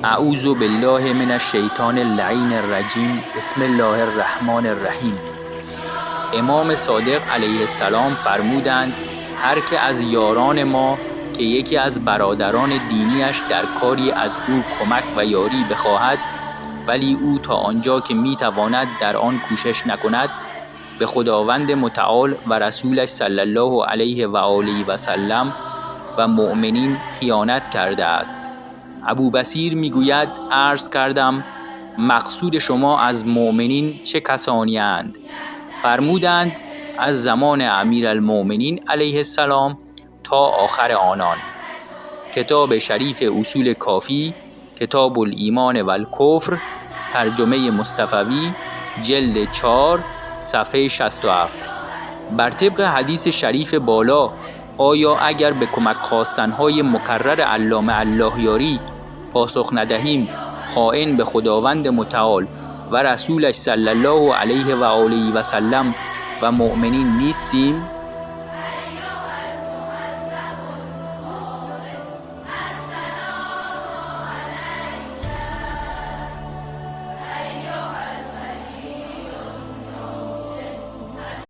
اعوذ بالله من الشیطان اللعین الرجیم. بسم الله الرحمن الرحیم. امام صادق علیه السلام فرمودند هر که از یاران ما که یکی از برادران دینیش در کاری از او کمک و یاری بخواهد ولی او تا آنجا که میتواند در آن کوشش نکند، به خداوند متعال و رسولش صلی الله علیه و آله و سلم و مؤمنین خیانت کرده است. ابو بصیر میگوید عرض کردم مقصود شما از مؤمنین چه کسانی اند؟ فرمودند از زمان امیرالمؤمنین علیه السلام تا آخر آنان. کتاب شریف اصول کافی، کتاب الایمان و الکفر، ترجمه مصطفوی، جلد 4، صفحه 67. بر طبق حدیث شریف بالا، آیا اگر به کمک خواستنهای مکرر علامه اللهیاری پاسخ ندهیم خائن به خداوند متعال و رسولش صلی الله علیه و آله و سلم و مؤمنین نیستیم؟